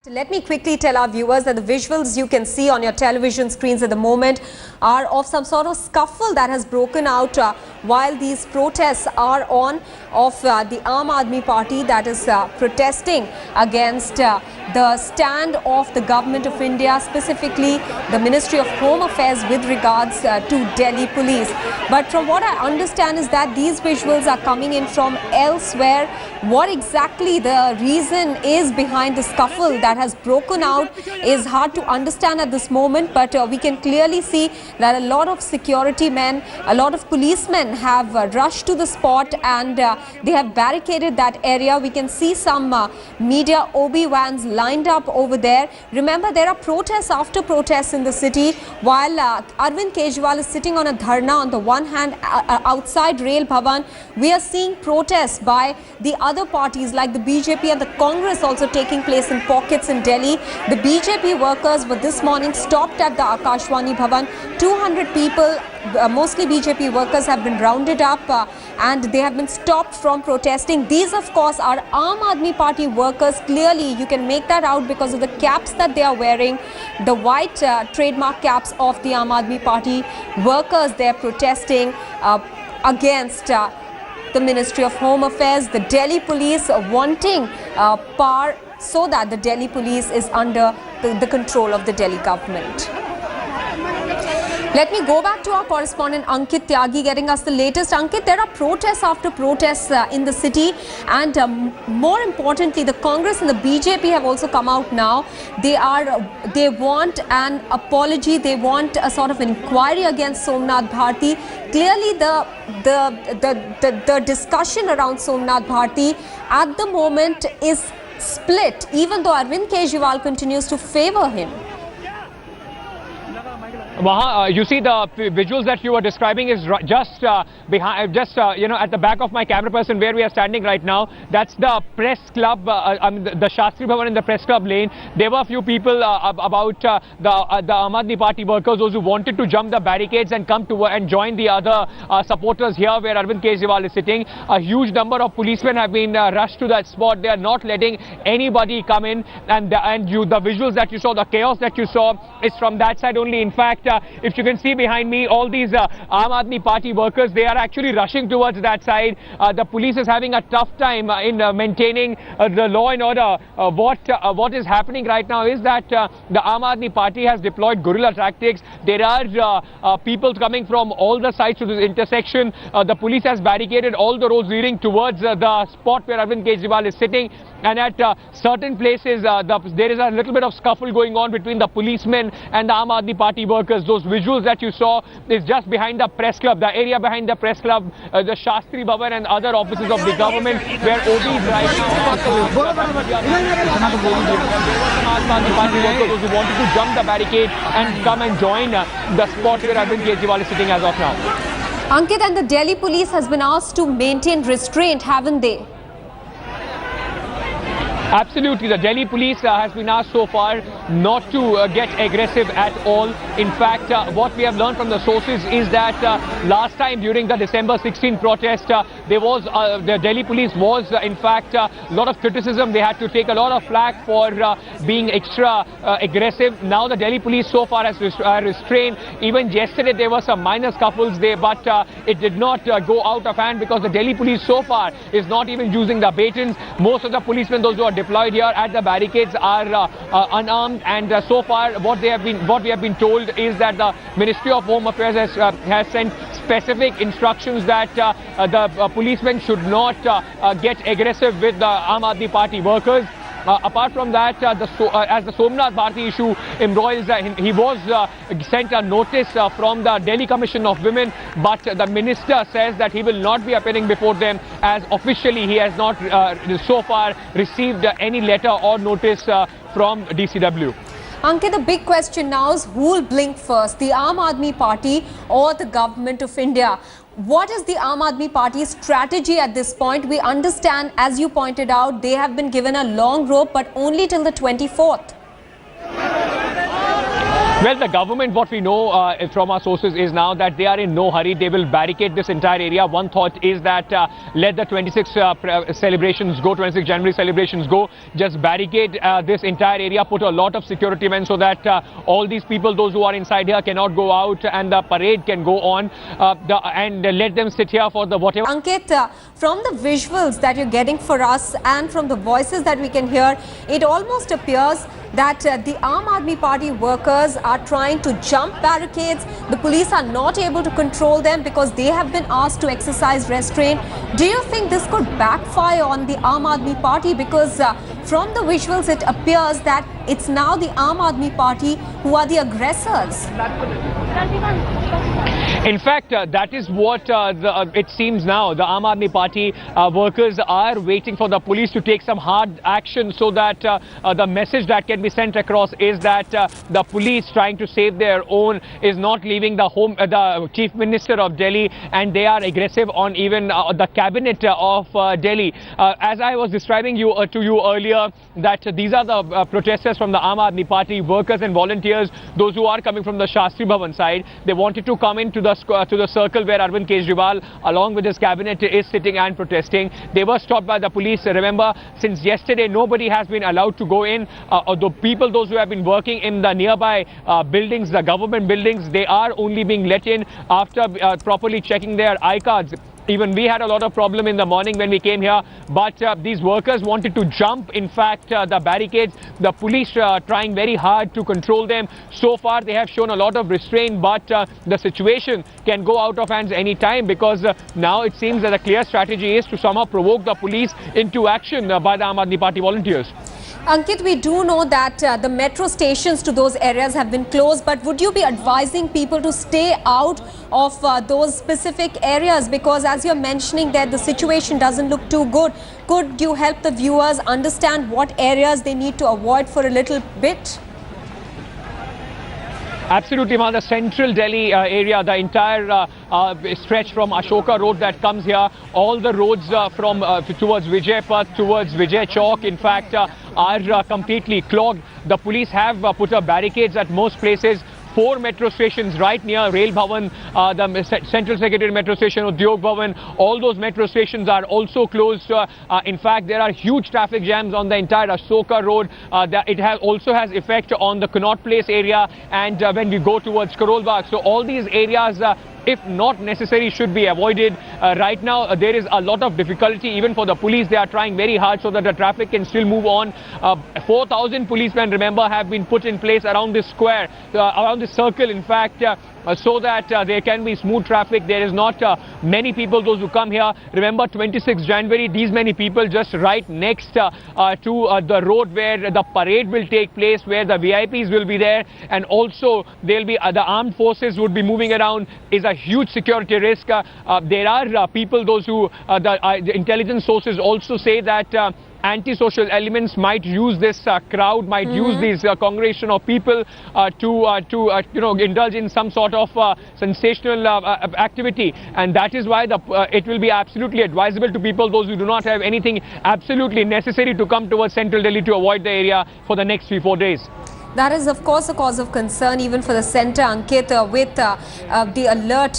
Let me quickly tell our viewers that the visuals you can see on your television screens at the moment are of some sort of scuffle that has broken out while these protests are on of the Aam Aadmi Party that is protesting against the stand of the Government of India, specifically the Ministry of Home Affairs with regards to Delhi police. But from what I understand is that these visuals are coming in from elsewhere. What exactly the reason is behind the scuffle that has broken out is hard to understand at this moment, but we can clearly see that a lot of security men, a lot of policemen have rushed to the spot and they have barricaded that area. We can see some media OB-vans lined up over there. Remember, there are protests after protests in the city while Arvind Kejriwal is sitting on a dharna on the one hand outside Rail Bhavan. We are seeing protests by the other parties like the BJP and the Congress also taking place in pockets in Delhi. The BJP workers were this morning stopped at the Akashwani Bhavan. 200 people, mostly BJP workers, have been rounded up and they have been stopped from protesting. These of course are Aam Aadmi Party workers. Clearly you can make that out because of the caps that they are wearing, the white trademark caps of the Aam Aadmi Party workers. They are protesting against the Ministry of Home Affairs, the Delhi police wanting power so that the Delhi police is under the control of the Delhi government. Let me go back to our correspondent Ankit Tyagi getting us the latest. Ankit, there are protests after protests in the city and more importantly, the Congress and the BJP have also come out now. They want an apology. They want a sort of inquiry against Somnath Bharti. Clearly, the discussion around Somnath Bharti at the moment is split, even though Arvind Kejriwal continues to favor him. You see the visuals that you were describing is just behind, at the back of my camera person where we are standing right now. That's the press club, the Shastri Bhavan in the press club lane. There were a few people about the Aam Aadmi Party workers, those who wanted to jump the barricades and come to and join the other supporters here where Arvind Kejriwal is sitting. A huge number of policemen have been rushed to that spot. They are not letting anybody come in, and the visuals that you saw, the chaos that you saw is from that side only. In fact, if you can see behind me, all these Aam Aadmi Party workers, they are actually rushing towards that side. The police is having a tough time in maintaining the law and order. What is happening right now is that the Aam Aadmi Party has deployed guerrilla tactics. There are people coming from all the sides to this intersection. The police has barricaded all the roads leading towards the spot where Arvind Kejriwal is sitting. And at certain places, there is a little bit of scuffle going on between the policemen and the Aam Aadmi Party workers. Those visuals that you saw is just behind the press club, the area behind the press club, the Shastri Bhavan and other offices of the government where OBs right now. Those who wanted to jump the barricade and come and join the spot where Arvind Kejriwal is sitting as of now. Ankit, and the Delhi police has been asked to maintain restraint, haven't they? Absolutely. The Delhi police has been asked so far not to get aggressive at all. In fact, what we have learned from the sources is that last time during the December 16 protest, the Delhi police was in fact a lot of criticism. They had to take a lot of flack for being extra aggressive. Now the Delhi police so far has restrained. Even yesterday there were some minor scuffles there, but it did not go out of hand because the Delhi police so far is not even using the batons. Most of the policemen, those who are deployed here at the barricades, are unarmed, and so far what we have been told is that the Ministry of Home Affairs has sent specific instructions that the policemen should not get aggressive with the Aam Aadmi Party workers. Apart from that, as the Somnath Bharti issue embroils, he was sent a notice from the Delhi Commission of Women, but the minister says that he will not be appearing before them, as officially he has not so far received any letter or notice from DCW. Ankit, the big question now is who will blink first, the Aam Aadmi Party or the Government of India? What is the Aam Aadmi Party's strategy at this point? We understand, as you pointed out, they have been given a long rope, but only till the 24th. Well, the government, what we know from our sources is now that they are in no hurry. They will barricade this entire area. One thought is that let the 26 celebrations go, 26 January celebrations go. Just barricade this entire area, put a lot of security men so that all these people, those who are inside here, cannot go out and the parade can go on and let them sit here for the whatever. Ankit, from the visuals that you're getting for us and from the voices that we can hear, it almost appears that the Aam Aadmi Party workers are trying to jump barricades. The police are not able to control them because they have been asked to exercise restraint. Do you think this could backfire on the Aam Aadmi Party? Because from the visuals it appears that it's now the Aam Aadmi Party who are the aggressors. In fact, that is what it seems now. The Aam Aadmi Party workers are waiting for the police to take some hard action so that the message that can be sent across is that the police trying to save their own is not leaving the Chief Minister of Delhi, and they are aggressive on even the cabinet of Delhi. As I was describing to you earlier, that these are the protesters from the Aam Aadmi Party, workers and volunteers, those who are coming from the Shastri Bhavan side. They wanted to come into the circle where Arvind Kejriwal along with his cabinet is sitting and protesting. They were stopped by the police. Remember, since yesterday nobody has been allowed to go in. Those who have been working in the nearby buildings, the government buildings, they are only being let in after properly checking their I-cards. Even we had a lot of problem in the morning when we came here, but these workers wanted to jump, in fact, the barricades. The police trying very hard to control them. So far, they have shown a lot of restraint, but the situation can go out of hands any time because now it seems that the clear strategy is to somehow provoke the police into action by the Aam Aadmi Party volunteers. Ankit, we do know that the metro stations to those areas have been closed, but would you be advising people to stay out of those specific areas? Because as you're mentioning that the situation doesn't look too good. Could you help the viewers understand what areas they need to avoid for a little bit? Absolutely, the central Delhi area, the entire stretch from Ashoka Road that comes here, all the roads from towards Vijay Path, towards Vijay Chowk, in fact, are completely clogged. The police have put up barricades at most places. 4 metro stations right near Rail Bhavan, the Central Secretariat Metro Station, Udyog Bhavan, all those metro stations are also closed. In fact, there are huge traffic jams on the entire Ashoka Road. It also has effect on the Connaught Place area and when we go towards Karol Bagh. So all these areas, if not necessary, should be avoided. Right now, there is a lot of difficulty even for the police. They are trying very hard so that the traffic can still move on. 4,000 policemen, remember, have been put in place around this square, around this circle, in fact, so that there can be smooth traffic. There is not many people, those who come here. Remember, 26 January, these many people just right next to the road where the parade will take place, where the VIPs will be there, and also there will be the armed forces would be moving around. Is a huge security risk. There are people, those who the intelligence sources also say that anti-social elements might use this crowd, might use this congregation of people to indulge in some sort of sensational activity, and that is why it will be absolutely advisable to people, those who do not have anything absolutely necessary, to come towards central Delhi to avoid the area for the next 3-4 days. That is, of course, a cause of concern even for the centre, Ankit, with the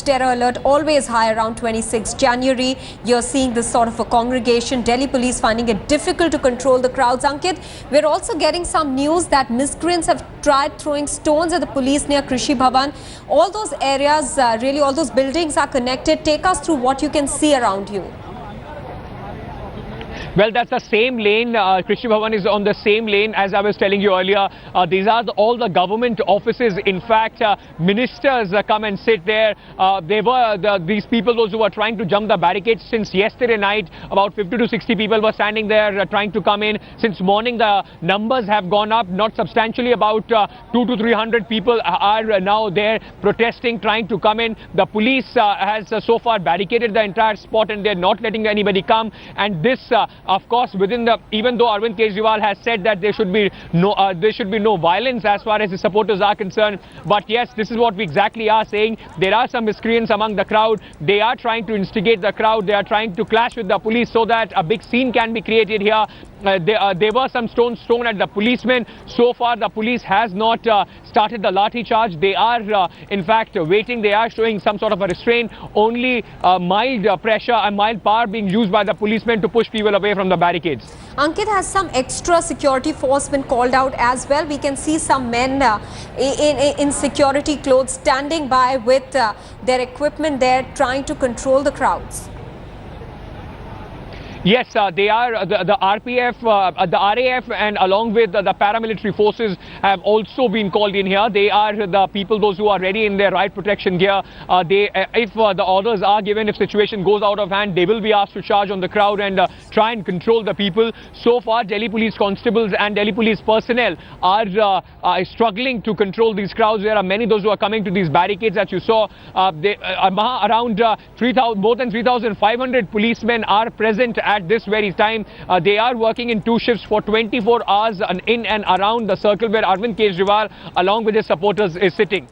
terror alert, always high around 26 January. You're seeing this sort of a congregation. Delhi police finding it difficult to control the crowds. Ankit, we're also getting some news that miscreants have tried throwing stones at the police near Krishi Bhavan. All those areas, really, all those buildings are connected. Take us through what you can see around you. Well, that's the same lane. Krishi Bhavan is on the same lane as I was telling you earlier. These are all the government offices. In fact, ministers come and sit there. These people, those who were trying to jump the barricades since yesterday night, about 50 to 60 people were standing there trying to come in. Since morning, the numbers have gone up, not substantially. About 200 to 300 people are now there protesting, trying to come in. The police has so far barricaded the entire spot and they're not letting anybody come. And this of course, even though Arvind Kejriwal has said that there should be no violence as far as his supporters are concerned, but yes, this is what we exactly are saying. There are some miscreants among the crowd. They are trying to instigate the crowd. They are trying to clash with the police so that a big scene can be created here. there were some stones thrown at the policemen. So far, the police has not started the lathi charge. They are, in fact, waiting. They are showing some sort of a restraint. Only mild pressure and mild power being used by the policemen to push people away from the barricades. Ankit, has some extra security force been called out as well? We can see some men in security clothes standing by with their equipment there, trying to control the crowds. Yes, they are. The RPF, the RAF, and along with the paramilitary forces have also been called in here. They are the people, those who are ready in their right protection gear. If the orders are given, if situation goes out of hand, they will be asked to charge on the crowd and try and control the people. So far, Delhi police constables and Delhi police personnel are struggling to control these crowds. There are many those who are coming to these barricades that you saw. Around more than 3,500 policemen are present at this very time. They are working in 2 shifts for 24 hours in and around the circle where Arvind Kejriwal along with his supporters is sitting.